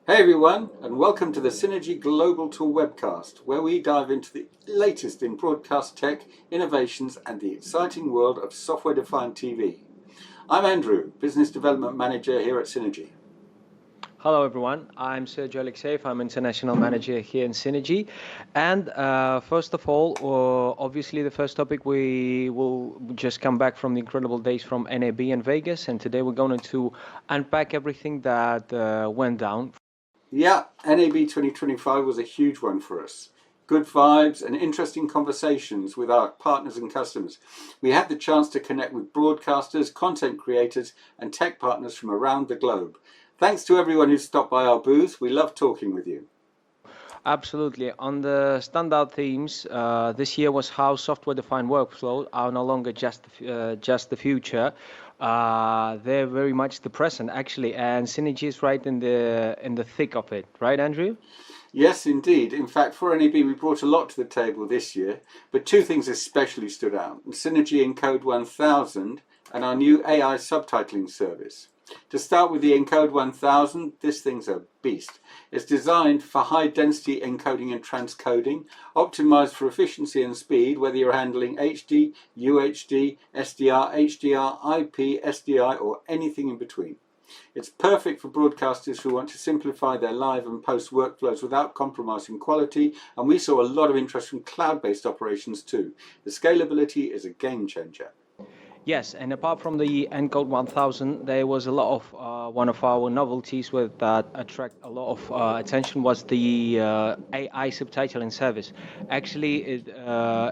Hey everyone, and welcome to the Cinegy Global Tour webcast, where we dive into the latest in broadcast tech, innovations, and the exciting world of software-defined TV. I'm Andrew, Business Development Manager here at Cinegy. Hello everyone, I'm Sergio Alexeyev, I'm International Manager here in Cinegy. And first of all, obviously the first topic, we will just come back from the incredible days from NAB in Vegas, and today we're going to unpack everything that went down. Yeah, NAB 2025 was a huge one for us. Good vibes and interesting conversations with our partners and customers. We had the chance to connect with broadcasters, content creators, and tech partners from around the globe. Thanks to everyone who stopped by our booth. We love talking with you. Absolutely. On the standout themes, this year was how software-defined workflows are no longer just the future. They're very much the present, actually, and Synergy is right in the thick of it, right, Andrew? Yes, indeed. In fact, for NAB, we brought a lot to the table this year, but two things especially stood out: Cinegy Encode 1000 and our new AI Subtitling Service. To start with the Encode 1000, this thing's a beast. It's designed for high-density encoding and transcoding, optimized for efficiency and speed, whether you're handling HD, UHD, SDR, HDR, IP, SDI, or anything in between. It's perfect for broadcasters who want to simplify their live and post workflows without compromising quality, and we saw a lot of interest from cloud-based operations too. The scalability is a game changer. Yes, and apart from the Encode 1000, there was a lot of one of our novelties with that attract a lot of attention was the AI Subtitling Service. Actually,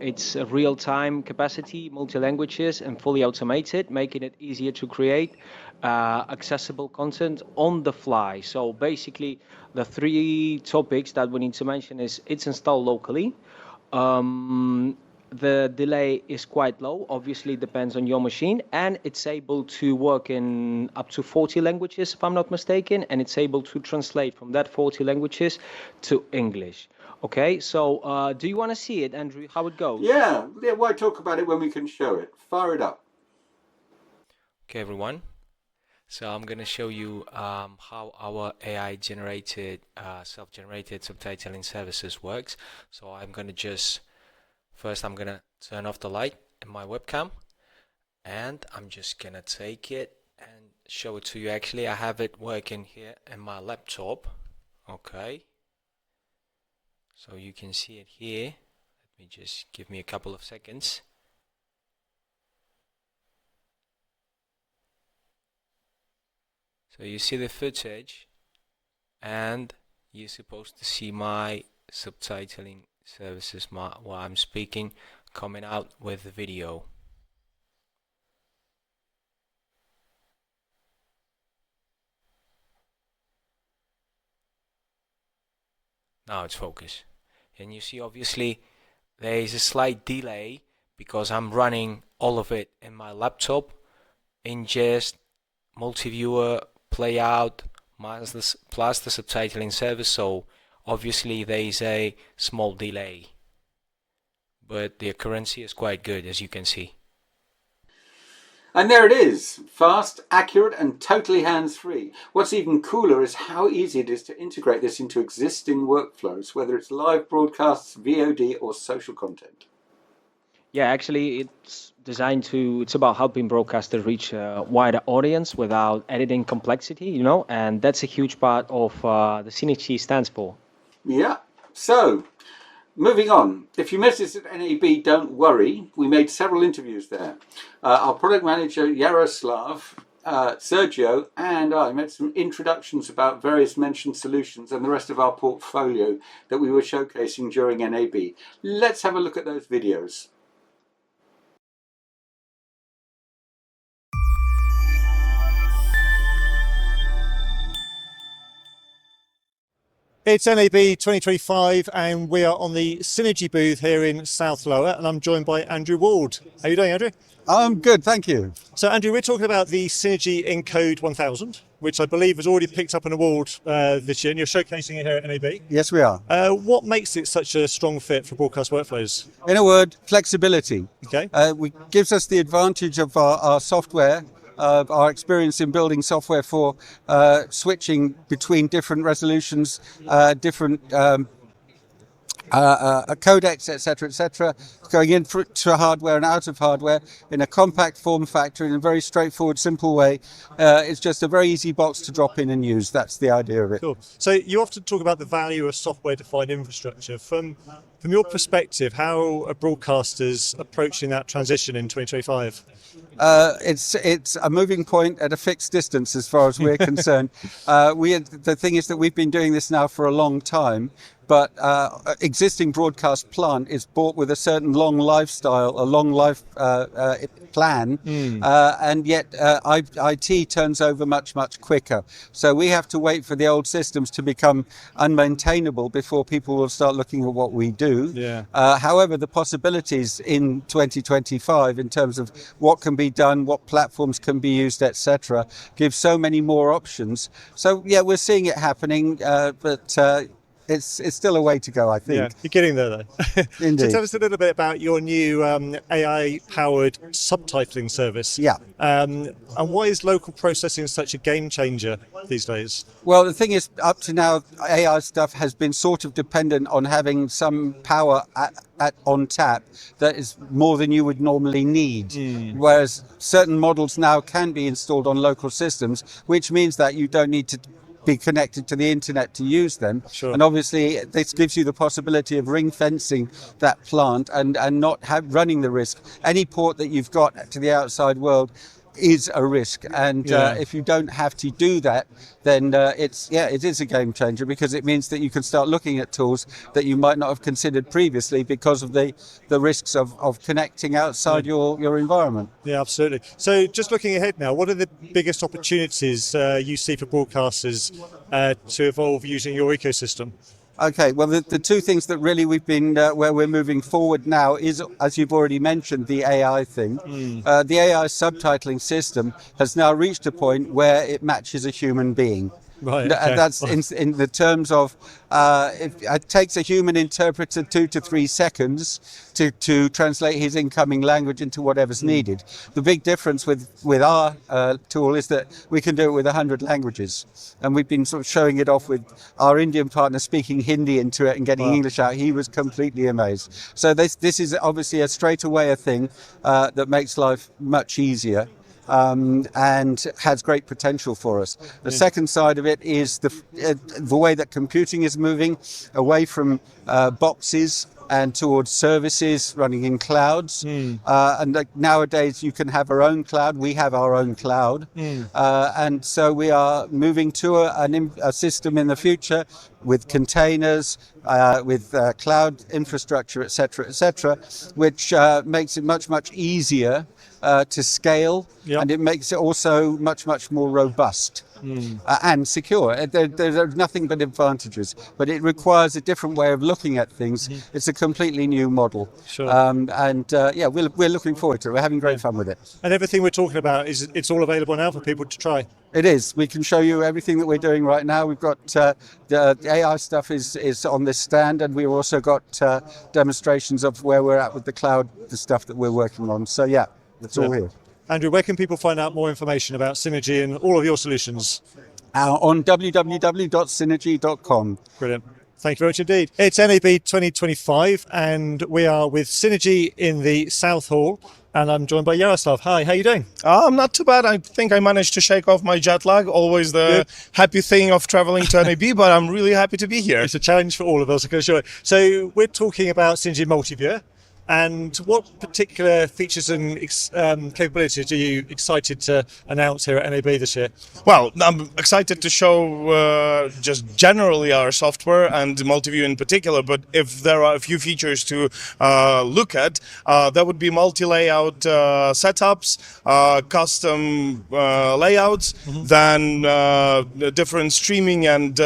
it's a real-time capacity, multi-languages, and fully automated, making it easier to create accessible content on the fly. So basically, the three topics that we need to mention is it's installed locally. The delay is quite low, obviously depends on your machine, and it's able to work in up to 40 languages, if I'm not mistaken, and it's able to translate from that 40 languages to English. Okay, so do you want to see it, Andrew, how it goes? Yeah, why talk about it when we can show it? Fire it up. Okay, everyone. So I'm going to show you how our AI-generated, self-generated subtitling services works. So I'm going to first I'm going to turn off the light in my webcam, and I'm just going to take it and show it to you. Actually, I have it working here in my laptop. Okay. So you can see it here. Let me just give me a couple of seconds. So you see the footage, and you're supposed to see my subtitling services while I'm speaking coming out with the video. Now it's focused, and you see obviously there is a slight delay because I'm running all of it in my laptop, ingest, multi-viewer, play out, plus the subtitling service. So obviously there is a small delay, but the accuracy is quite good, as you can see. And there it is, fast, accurate, and totally hands-free. What's even cooler is how easy it is to integrate this into existing workflows, whether it's live broadcasts, VOD, or social content. Yeah, actually, it's about helping broadcasters reach a wider audience without editing complexity, and that's a huge part of the Synergy stands for. Yeah, so moving on. If you missed this at NAB, don't worry. We made several interviews there. Our product manager, Yaroslav, Sergio, and I made some introductions about various mentioned solutions and the rest of our portfolio that we were showcasing during NAB. Let's have a look at those videos. It's NAB 2025 and we are on the Cinegy booth here in South Lower, and I'm joined by Andrew Ward. How are you doing, Andrew? I'm good, thank you. So Andrew, we're talking about the Cinegy Encode 1000, which I believe has already picked up an award this year, and you're showcasing it here at NAB. Yes, we are. What makes it such a strong fit for broadcast workflows? In a word, flexibility. Okay. Gives us the advantage of our software our experience in building software for switching between different resolutions, different codecs, etc., going in to hardware and out of hardware in a compact form factor in a very straightforward, simple way. It's just a very easy box to drop in and use. That's the idea of it. Cool. So you often talk about the value of software-defined infrastructure. From your perspective, how are broadcasters approaching that transition in 2025? It's a moving point at a fixed distance as far as we're concerned. The thing is that we've been doing this now for a long time, but existing broadcast plant is bought with a certain long lifestyle, a long life plan, and yet IT turns over much quicker. So we have to wait for the old systems to become unmaintainable before people will start looking at what we do. Yeah. However, the possibilities in 2025 in terms of what can be done, what platforms can be used, etc., give so many more options. So yeah, we're seeing it happening, but it's still a way to go, I think. Yeah, you're getting there though. Indeed. So tell us a little bit about your new AI-powered subtitling service. Yeah. And why is local processing such a game changer these days? Well, the thing is, up to now, AI stuff has been sort of dependent on having some power on tap that is more than you would normally need. Whereas certain models now can be installed on local systems, which means that you don't need to be connected to the internet to use them. Sure. And obviously this gives you the possibility of ring fencing that plant and not running the risk. Any port that you've got to the outside world is a risk, and if you don't have to do that, then it is a game changer, because it means that you can start looking at tools that you might not have considered previously because of the risks of connecting outside your environment. Yeah, absolutely. So just looking ahead now, what are the biggest opportunities you see for broadcasters to evolve using your ecosystem? Okay, well, the two things that really we've been where we're moving forward now is, as you've already mentioned, the AI thing. The AI subtitling system has now reached a point where it matches a human being. Right. And that's in the terms of it takes a human interpreter 2 to 3 seconds to translate his incoming language into whatever's needed. The big difference with our tool is that we can do it with 100 languages, and we've been sort of showing it off with our Indian partner speaking Hindi into it and getting English out. He was completely amazed. So this is obviously a straightaway thing that makes life much easier. And has great potential for us. The second side of it is the way that computing is moving away from boxes and towards services running in clouds. And nowadays you can have our own cloud. We have our own cloud. And so we are moving to a system in the future with containers, with cloud infrastructure, etc., which makes it much easier to scale, and it makes it also much more robust and secure. There's nothing but advantages, but it requires a different way of looking at things. It's a completely new model. Sure. We're looking forward to it. We're having great fun with it. And everything we're talking about it's all available now for people to try. It is. We can show you everything that we're doing right now. We've got the AI stuff is on this stand, and we've also got demonstrations of where we're at with the cloud, the stuff that we're working on. So yeah, it's all here. Andrew, where can people find out more information about Cinegy and all of your solutions? On www.cinegy.com. Brilliant. Thank you very much indeed. It's NAB 2025, and we are with Cinegy in the South Hall, and I'm joined by Yaroslav. Hi, how are you doing? I'm not too bad. I think I managed to shake off my jet lag. Always the happy thing of traveling to NAB, but I'm really happy to be here. It's a challenge for all of us, I can assure you. So we're talking about Cinegy Multiview. And what particular features and capabilities are you excited to announce here at NAB this year? Well, I'm excited to show just generally our software and Multiview in particular, but if there are a few features to look at, that would be multi-layout setups, custom layouts, then different streaming and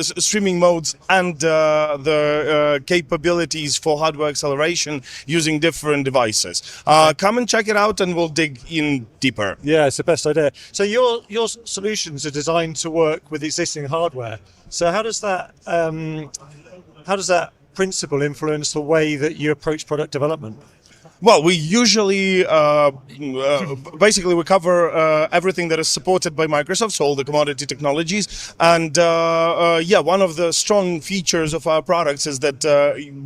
streaming modes, and the capabilities for hardware acceleration using different devices. Come and check it out and we'll dig in deeper. Yeah, it's the best idea. So your solutions are designed to work with existing hardware. So how does that principle influence the way that you approach product development? Well, we usually basically we cover everything that is supported by Microsoft, so all the commodity technologies. And yeah, one of the strong features of our products is that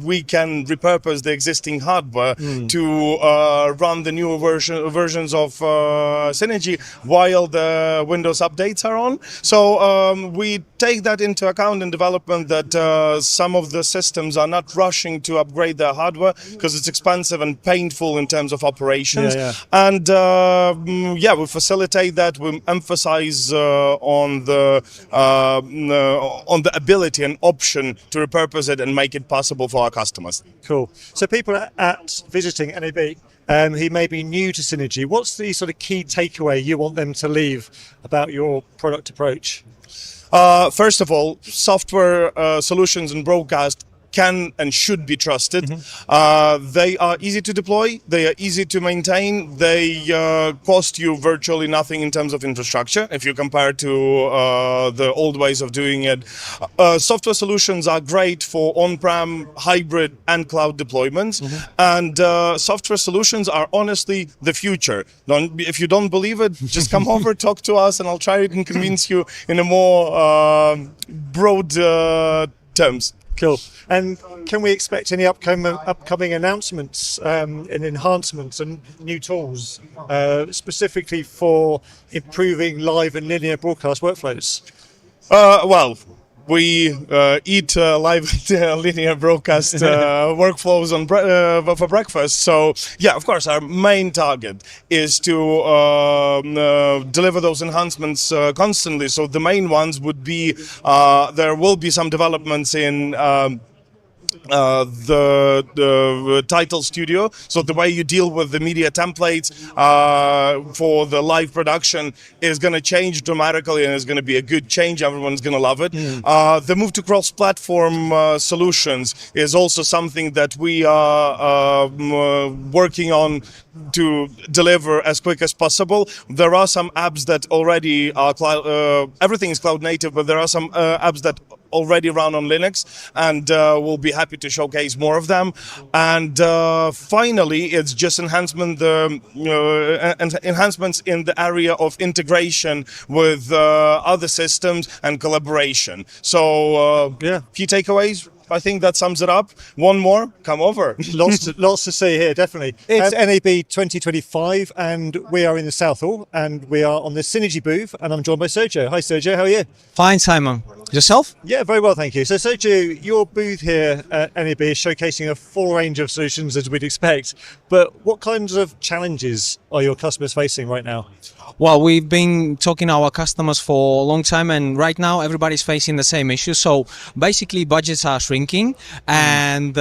we can repurpose the existing hardware to run the newer versions of Cinegy while the Windows updates are on. So we take that into account in development, that some of the systems are not rushing to upgrade their hardware because it's expensive and painful in terms of operations. And yeah, we facilitate that. We emphasize on the ability and option to repurpose it and make it possible for our customers. Cool. So people at visiting NAB who may be new to Cinegy, what's the sort of key takeaway you want them to leave about your product approach? First of all, software solutions and broadcast can and should be trusted. They are easy to deploy, they are easy to maintain, they cost you virtually nothing in terms of infrastructure if you compare to the old ways of doing it. Software solutions are great for on-prem, hybrid and cloud deployments, and software solutions are honestly the future. If you don't believe it, just come over, talk to us, and I'll try and convince you in a more broad terms. Cool. And can we expect any upcoming announcements and enhancements and new tools specifically for improving live and linear broadcast workflows? Well, we eat live linear broadcast workflows on for breakfast. So yeah, of course, our main target is to deliver those enhancements constantly. So the main ones would be there will be some developments in the title studio, so the way you deal with the media templates for the live production is going to change dramatically, and it's going to be a good change. Everyone's going to love it. The move to cross-platform solutions is also something that we are working on to deliver as quick as possible. There are some apps that already are everything is cloud native, but there are some apps that already run on Linux, and we'll be happy to showcase more of them. And finally, it's just enhancements in the area of integration with other systems and collaboration. So key takeaways, I think that sums it up. One more, come over. Lots to see here, definitely. It's NAB 2025, and we are in the South Hall, and we are on the Cinegy booth, and I'm joined by Sergio. Hi, Sergio. How are you? Fine, Simon. Yourself? Yeah, very well, thank you. So, Sergio, your booth here at NAB is showcasing a full range of solutions, as we'd expect. But what kinds of challenges are your customers facing right now? Well, we've been talking to our customers for a long time, and right now everybody's facing the same issue. So basically budgets are shrinking, and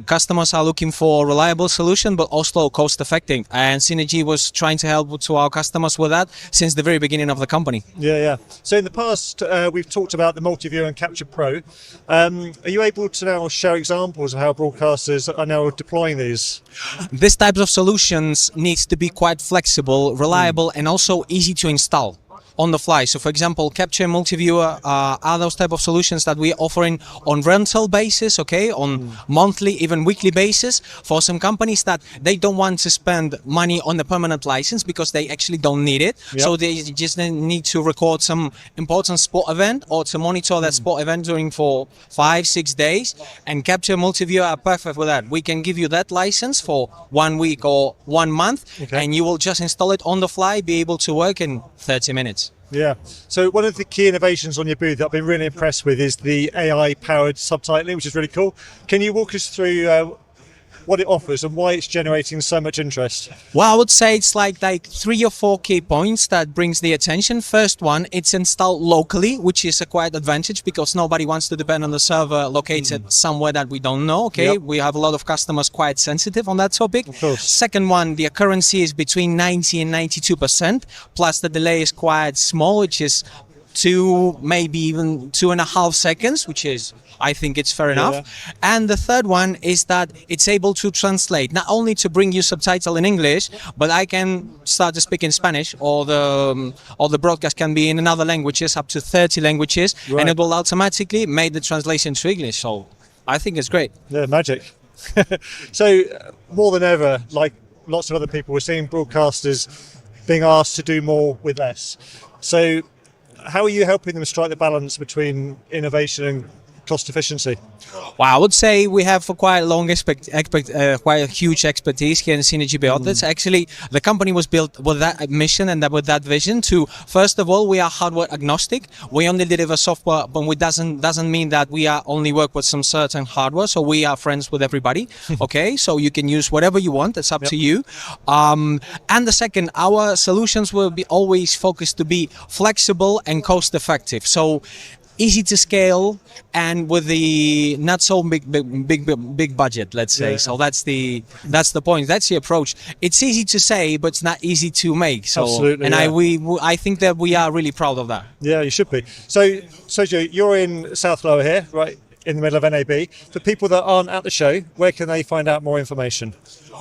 customers are looking for a reliable solution, but also cost effective. And Cinegy was trying to help to our customers with that since the very beginning of the company. Yeah. So in the past, we've talked about the Multiview and Capture Pro. Are you able to now share examples of how broadcasters are now deploying these? These types of solutions needs to be quite flexible, reliable, and also easy to install on the fly. So for example, Capture and Multiviewer are those type of solutions that we're offering on rental basis, okay, on monthly, even weekly basis, for some companies that they don't want to spend money on the permanent license because they actually don't need it. So they just need to record some important sport event or to monitor that sport event during for 5-6 days, and Capture and Multiviewer are perfect with that. We can give you that license for 1 week or 1 month, and you will just install it on the fly, be able to work in 30 minutes. Yeah. So one of the key innovations on your booth that I've been really impressed with is the AI-powered subtitling, which is really cool. Can you walk us through what it offers and why it's generating so much interest? Well, I would say it's like 3 or 4 key points that brings the attention. First one, it's installed locally, which is a quite advantage because nobody wants to depend on the server located somewhere that we don't know. Okay, we have a lot of customers quite sensitive on that topic. Of course. Second one, the accuracy is between 90 and 92%, plus the delay is quite small, which is 2, maybe even 2.5 seconds, which is, I think it's fair enough. And the third one is that it's able to translate, not only to bring you subtitle in English, but I can start to speak in Spanish, or the broadcast can be in another languages, up to 30 languages, and it will automatically make the translation to English. So I think it's great. Yeah, magic. So more than ever, like lots of other people, we're seeing broadcasters being asked to do more with less. So how are you helping them strike the balance between innovation and cost efficiency? Well, I would say we have a quite quite a huge expertise here in Cinegy Encode. Actually, the company was built with that mission and with that vision to, first of all, we are hardware agnostic. We only deliver software, but it doesn't mean that we are only work with some certain hardware. So we are friends with everybody. Okay, so you can use whatever you want. It's up to you. And the second, our solutions will be always focused to be flexible and cost effective. So easy to scale and with the not so big budget, let's say. So that's the point. That's the approach. It's easy to say, but it's not easy to make. So Absolutely, and yeah. I think that we are really proud of that. Yeah, you should be. So Sergio, you're in South Lower here, right in the middle of NAB. For people that aren't at the show, where can they find out more information?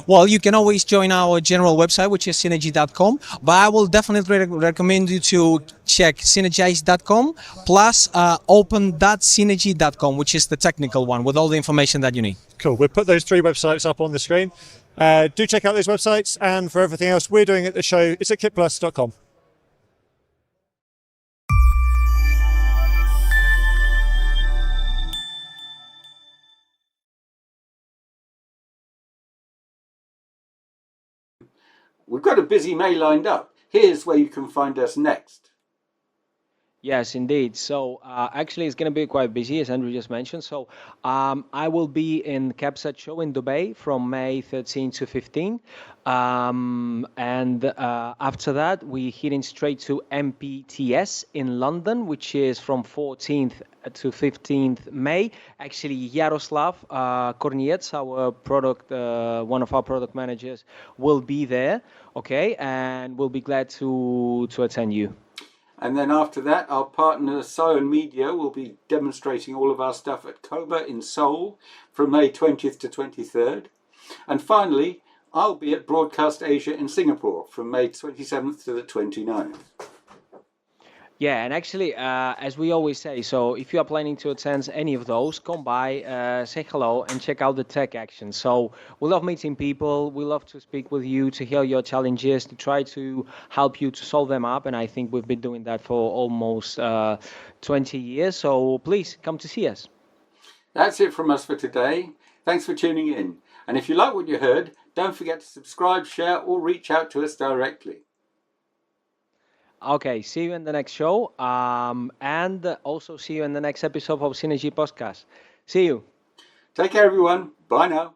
Well, you can always join our general website, which is Cinegy.com, but I will definitely recommend you to check Cinegy.com plus open.cinegy.com, which is the technical one with all the information that you need. Cool. We'll put those 3 websites up on the screen. Do check out those websites, and for everything else we're doing at the show, it's at kitplus.com. We've got a busy May lined up. Here's where you can find us next. Yes, indeed. So actually, it's going to be quite busy, as Andrew just mentioned. So I will be in CABSAT show in Dubai from May 13 to 15. And after that, we're heading straight to MPTS in London, which is from 14th to 15th May. Actually, Yaroslav Korniets, our product, one of our product managers, will be there. Okay, and we'll be glad to attend you. And then after that, our partner Seoul Media will be demonstrating all of our stuff at KOBA in Seoul from May 20th to 23rd. And finally, I'll be at Broadcast Asia in Singapore from May 27th to the 29th. Yeah, and actually, as we always say, so if you are planning to attend any of those, come by, say hello, and check out the tech action. So we love meeting people. We love to speak with you, to hear your challenges, to try to help you to solve them up. And I think we've been doing that for almost 20 years. So please come to see us. That's it from us for today. Thanks for tuning in. And if you like what you heard, don't forget to subscribe, share, or reach out to us directly. Okay, see you in the next show, and also see you in the next episode of Cinegy Podcast. See you. Take care, everyone. Bye now.